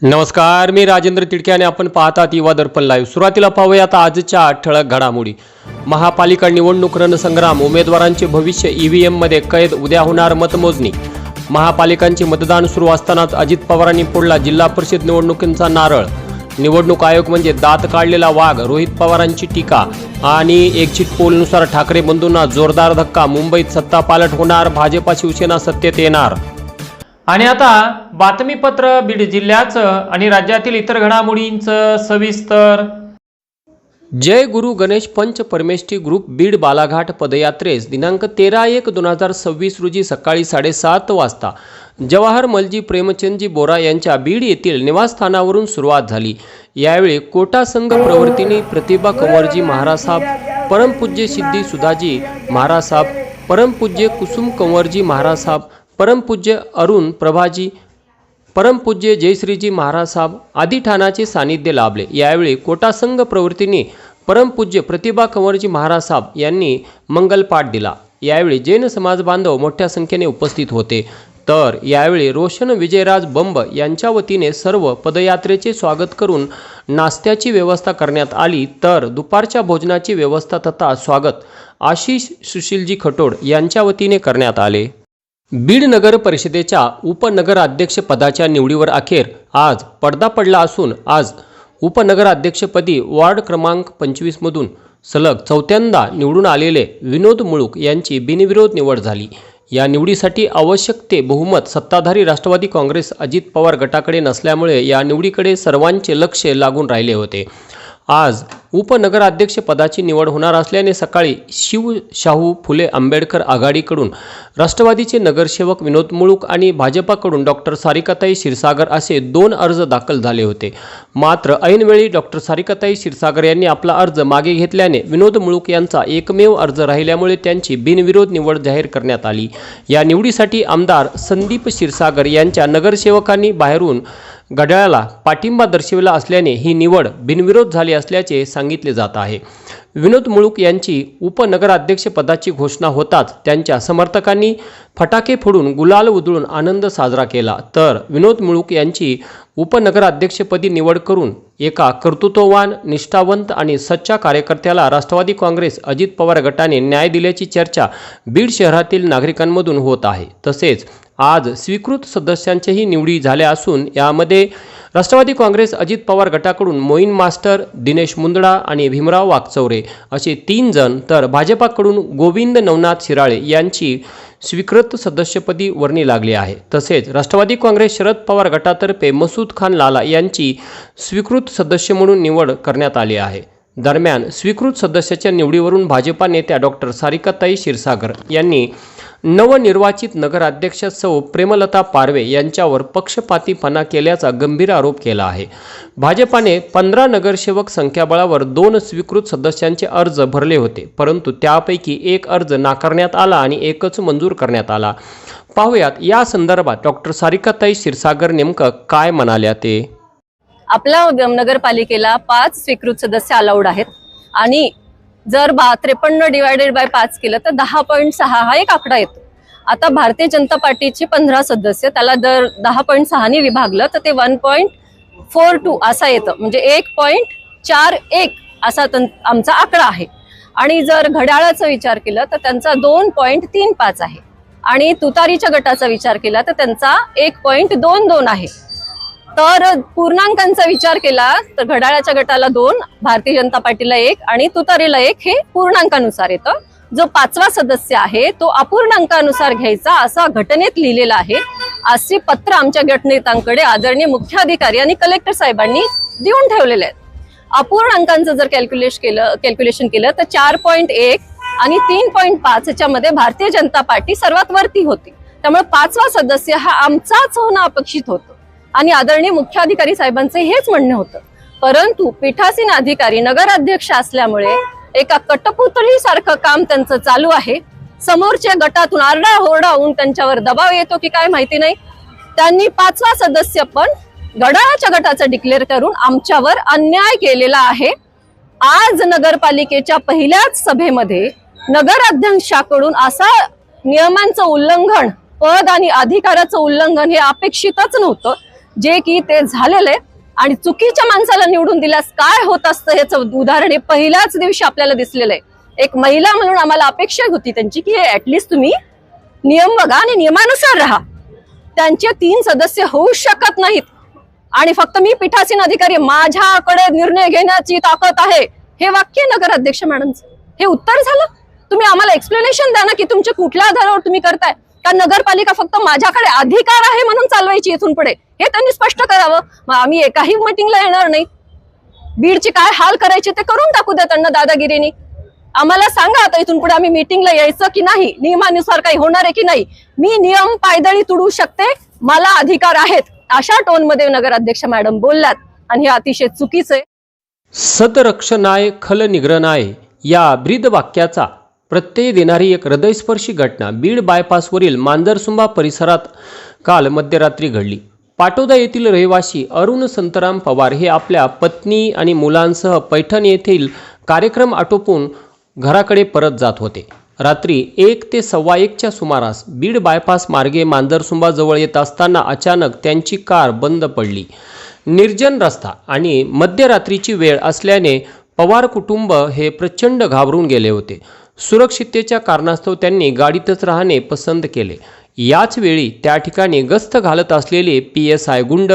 नमस्कार, मी राजेंद्र तिडके आणि आपण पाहतात युवा दर्पण लाईव्ह। सुरुवातीला पाहूयात आजच्या ठळक घडामोडी। महापालिका निवडणूक रणसंग्राम, उमेदवारांचे भविष्य ईव्हीएम मध्ये कैद, उद्या होणार मतमोजणी। महापालिकांचे मतदान सुरू असतानाच अजित पवारांनी फोडला जिल्हा परिषद निवडणुकींचा नारळ। निवडणूक आयोग म्हणजे दात काढलेला वाघ, रोहित पवारांची टीका। आणि एक्झिट पोलनुसार ठाकरे बंधूंना जोरदार धक्का, मुंबईत सत्ता पालट होणार, भाजपा शिवसेना सत्तेत येणार। आणि आता बातमीपत्र बीड जिल्ह्याचं आणि राज्यातील इतर घडामोडींचं सविस्तर। जय गुरु गणेश पंच परमेष्ठी ग्रुप बीड बालाघाट पदयात्रेस दिनांक 13/1/2026 रोजी सकाळी 7:30 वाजता जवाहर मलजी प्रेमचंदजी बोरा यांच्या बीड येथील निवासस्थानावरून सुरुवात झाली। यावेळी कोटा संघ प्रवर्तिनी प्रतिभा कंवरजी महाराज साहेब, परमपूज्य सिद्धी सुधाजी महाराज साहेब, परमपूज्य कुसुम कंवरजी महाराज साहेब, परमपूज्य अरुण प्रभाजी, परमपूज्य जयश्रीजी महाराज साहेब आदी ठाणाचे सानिध्य लाभले। यावेळी कोटा संघ प्रवर्तिनी परमपूज्य प्रतिभा कंवरजी महाराज साहेब यांनी मंगलपाठ दिला। यावेळी जैन समाज बांधव मोठ्या संख्येने उपस्थित होते। तर यावेळी रोशन विजयराज बंब यांच्या वतीने सर्व पदयात्रेचे स्वागत करून नाश्त्याची व्यवस्था करण्यात आली। तर दुपारच्या भोजनाची व्यवस्था तथा स्वागत आशिष सुशीलजी खटोड यांच्या वतीने करण्यात आले। बीड नगर परिषदेच्या उपनगराध्यक्ष पदाच्या निवडीवर अखेर आज पडदा पडला असून आज उपनगराध्यक्षपदी वार्ड क्रमांक 25 मधून सलग चौथ्यांदा निवडून आलेले विनोद मुळूक यांची बिनविरोध निवड झाली। या निवडीसाठी आवश्यक ते बहुमत सत्ताधारी राष्ट्रवादी काँग्रेस अजित पवार गटाकडे नसल्यामुळे या निवडीकडे सर्वांचे लक्ष लागून राहिले होते। आज उपनगराध्यक्ष पदाची निवड होणार असल्याने सकाळी शिवशाहू फुले आंबेडकर आघाडीकडून राष्ट्रवादीचे नगरसेवक विनोद मुळूक आणि भाजपाकडून डॉक्टर सारिकाताई क्षीरसागर असे 2 अर्ज दाखल झाले होते। मात्र ऐनवेळी डॉक्टर सारिकाताई क्षीरसागर यांनी आपला अर्ज मागे घेतल्याने विनोद मुळूक यांचा एकमेव अर्ज राहिल्यामुळे त्यांची बिनविरोध निवड जाहीर करण्यात आली। या निवडीसाठी आमदार संदीप क्षीरसागर यांच्या नगरसेवकांनी बाहेरून घड्याळाला पाठिंबा दर्शविला असल्याने ही निवड बिनविरोध झाली असल्याचे सांगितले जात आहे। विनोद मुळूक यांची उपनगराध्यक्ष पदाची घोषणा होताच त्यांच्या समर्थकांनी फटाके फोडून गुलाल उधळून आनंद साजरा केला। तर विनोद मुळूक यांची उपनगराध्यक्षपदी निवड करून एका कर्तृत्ववान, निष्ठावंत आणि सच्चा कार्यकर्त्याला राष्ट्रवादी काँग्रेस अजित पवार गटाने न्याय दिल्याची चर्चा बीड शहरातील नागरिकांमधून होत आहे। तसेच आज स्वीकृत सदस्यांच्याही निवडी झाल्या असून यामध्ये राष्ट्रवादी काँग्रेस अजित पवार गटाकडून मोईन मास्टर, दिनेश मुंदडा आणि भीमराव वाकचौरे असे 3 जण, तर भाजपाकडून गोविंद नवनाथ शिराळे यांची स्वीकृत सदस्यपदी वर्णी लागली आहे। तसेच राष्ट्रवादी काँग्रेस शरद पवार गटातर्फे मसूद खान लाला यांची स्वीकृत सदस्य म्हणून निवड करण्यात आली आहे। दरम्यान स्वीकृत सदस्याच्या निवडीवरून भाजपा नेत्या डॉक्टर सारिकाताई क्षीरसागर यांनी नवनिर्वाचित नगराध्यक्ष सौ प्रेमलता पारवे यांच्यावर पक्षपातीपणा केल्याचा गंभीर आरोप केला आहे। भाजपाने 15 नगरसेवक संख्याबळावर 2 स्वीकृत सदस्यांचे अर्ज भरले होते, परंतु त्यापैकी 1 अर्ज नाकारण्यात आला आणि 1च मंजूर करण्यात आला। पाहुयात या संदर्भात डॉक्टर सारिकाताई क्षीरसागर नेमकं काय म्हणाल्या ते। आपल्या नगरपालिकेला 5 स्वीकृत सदस्य अलाउड आहेत आणि जर 53 डिवायडेड बाय 5 केलं तर 10.6 हा एक आकडा येतो। आता भारतीय जनता पार्टीचे 15 सदस्य, त्याला जर 10.6 ने विभागलं तर ते 1.42 असा येतं, म्हणजे 1.41 असा आमचा आकडा आहे। आणि जर घड्याळाचा विचार केला तर त्यांचा 2.35 आहे आणि तुतारीच्या गटाचा विचार केला तर त्यांचा 1.22 आहे। तर पूर्णांकांचा विचार केला तर घड्याळाच्या गटाला 2, भारतीय जनता पार्टीला 1 आणि तुतारीला 1 हे पूर्णांकानुसार येतं। जो 5वा सदस्य आहे तो अपूर्णांकानुसार घ्यायचा असं घटनेत लिहिलेलं आहे। असे पत्र आमच्या गटनेत्यांकडे आदरणीय मुख्याधिकारी आणि कलेक्टर साहेबांनी देऊन ठेवलेले आहेत। अपूर्णांकांचं जर कॅल्क्युलेशन केलं तर 4.1 आणि 3.5 याच्यामध्ये भारतीय जनता पार्टी सर्वात वरती होती। त्यामुळे 5वा सदस्य हा आमचाच होणं अपेक्षित होतं आणि आदरणीय मुख्याधिकारी साहेबांचे हेच म्हणणे होतं। परंतु पीठासीन अधिकारी नगराध्यक्ष असल्यामुळे एका कटपुतळी सारखं काम त्यांचं चालू आहे। समोरच्या गटातून आरडाओरडा होऊन त्यांच्यावर दबाव येतो की काय माहिती नाही, त्यांनी 5वा सदस्य पण घड्याळाच्या गटाचा डिक्लेअर करून आमच्यावर अन्याय केलेला आहे। आज नगरपालिकेच्या पहिल्याच सभेमध्ये नगराध्यक्षाकडून असा नियमांचं उल्लंघन पद आणि अधिकाराचं उल्लंघन हे अपेक्षितच नव्हतं, जे की ते झालेलं आहे. आणि चुकीच्या माणसाला निवडून दिल्यास काय होत असतं याचं उदाहरण हे पहिल्याच दिवशी आपल्याला दिसलेलं आहे. एक महिला म्हणून आम्हाला अपेक्षा होती त्यांची की ऍटलिस्ट तुम्ही नियम बघा आणि नियमानुसार राहा. त्यांचे 3 सदस्य होऊ शकत नाहीत आणि फक्त मी पीठासीन अधिकारी, माझ्याकडे निर्णय घेण्याची ताकद आहे, हे वाक्य नगराध्यक्ष मॅडमचं. हे उत्तर झालं? तुम्ही आम्हाला एक्सप्लेनेशन द्या ना की तुमच्या कुठल्या आधारावर तुम्ही करताय. का नगरपालिका फक्त माझ्याकडे अधिकार आहे म्हणून चालवायची इथून पुढे, हे त्यांनी स्पष्ट करावं. मग आम्ही एकाही मीटिंगला येणार नाही. बीडची काय हाल करायचे ते करून टाकू द्या त्यांना दादागिरीने. आम्हाला सांगा आता इथून पुढे आम्ही मीटिंगला यायचं की नाही, नियमानुसार काही होणार आहे की नाही. मी नियम पायदळी तुडू शकते, मला अधिकार आहेत, अशा टोनमध्ये नगराध्यक्ष मॅडम बोलल्यात आणि हे अतिशय चुकीचं आहे. सदरक्षणाय खल निग्रहणाय या ब्रीद वाक्याचा प्रत्यय देणारी एक हृदयस्पर्शी घटना बीड बायपासवरील मांजरसुंबा परिसरात काल मध्यरात्री घडली. पाटोदा येथील रहिवासी अरुण संतराम पवार हे आपल्या पत्नी आणि मुलांसह पैठण येथील कार्यक्रम आटोपून घराकडे परत जात होते. रात्री 1 ते 1:15च्या सुमारास बीड बायपास मार्गे मांजरसुंबा जवळ येत असताना अचानक त्यांची कार बंद पडली. निर्जन रस्ता आणि मध्यरात्रीची वेळ असल्याने पवार कुटुंब हे प्रचंड घाबरून गेले होते. सुरक्षिततेच्या कारणास्तव त्यांनी गाडीतच राहणे पसंत केले. याच वेळी त्या ठिकाणी गस्त घालत असलेले PSI गुंड,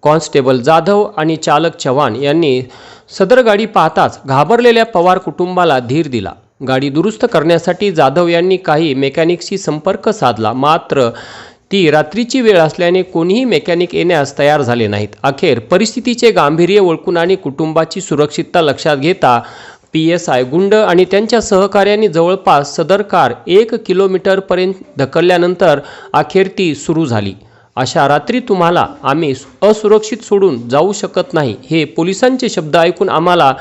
कॉन्स्टेबल जाधव आणि चालक चव्हाण यांनी सदर गाडी पाहताच घाबरलेल्या पवार कुटुंबाला धीर दिला. गाडी दुरुस्त करण्यासाठी जाधव यांनी काही मेकॅनिकशी संपर्क साधला, मात्र ती रात्रीची वेळ असल्याने कोणीही मेकॅनिक येण्यास तयार झाले नाहीत. अखेर परिस्थितीचे गांभीर्य ओळखून आणि कुटुंबाची सुरक्षितता लक्षात घेता PSI गुंड आणि त्यांच्या सहकार्यांनी जवळपास सदर कार 1 किलोमीटरपर्यंत ढकलल्यानंतर अखेर ती सुरू झाली. अशा रात्री तुम्हाला आम्ही असुरक्षित सोडून जाऊ शकत नाही, हे पोलिसांचे शब्द ऐकून आम्हाला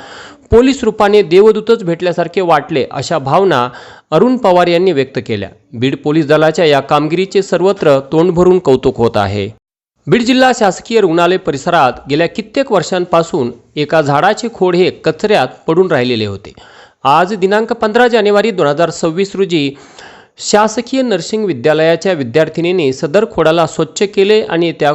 पोलीस रूपाने देवदूतच भेटल्यासारखे वाटले, अशा भावना अरुण पवार यांनी व्यक्त केल्या. बीड पोलीस दलाच्या या कामगिरीचे सर्वत्र तोंड भरून कौतुक होत आहे. बीड जिल्हा शासकीय रुग्णालय परिसरात गेल्या कित्येक वर्षांपासून एका झाडाचे खोड हे कचऱ्यात पडून राहिलेले होते. आज दिनांक 15 जानेवारी 2026 रोजी शासकीय नर्सिंग विद्यालयाच्या विद्यार्थिनींनी सदर खोडाला स्वच्छ केले आणि त्या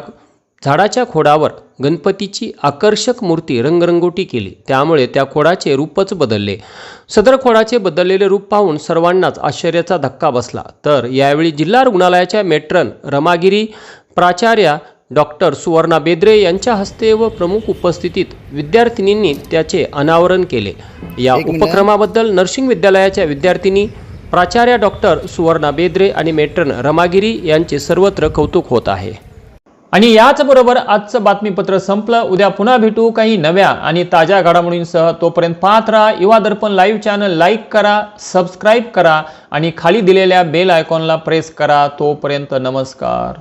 झाडाच्या खोडावर गणपतीची आकर्षक मूर्ती रंगरंगोटी केली. त्यामुळे त्या खोडाचे रूपच बदलले. सदर खोडाचे बदललेले रूप पाहून सर्वांनाच आश्चर्याचा धक्का बसला. तर यावेळी जिल्हा रुग्णालयाच्या मेट्रन रमागिरी, प्राचार्या डॉक्टर सुवर्णा बेद्रे यांच्या हस्ते व प्रमुख उपस्थितीत विद्यार्थिनींनी त्याचे अनावरण केले. या उपक्रमाबद्दल नर्सिंग विद्यालयाच्या विद्यार्थिनी, प्राचार्या डॉक्टर सुवर्णा बेद्रे आणि मेट्रन रमागिरी यांचे सर्वत्र कौतुक होत आहे. आणि याचबरोबर आजचं बातमीपत्र संपलं. उद्या पुन्हा भेटू काही नव्या आणि ताज्या घडामोडींसह. तोपर्यंत पाहत राहा युवा दर्पण लाईव्ह चॅनल. लाईक करा, सबस्क्राईब करा आणि खाली दिलेल्या बेल आयकॉनला प्रेस करा. तोपर्यंत नमस्कार.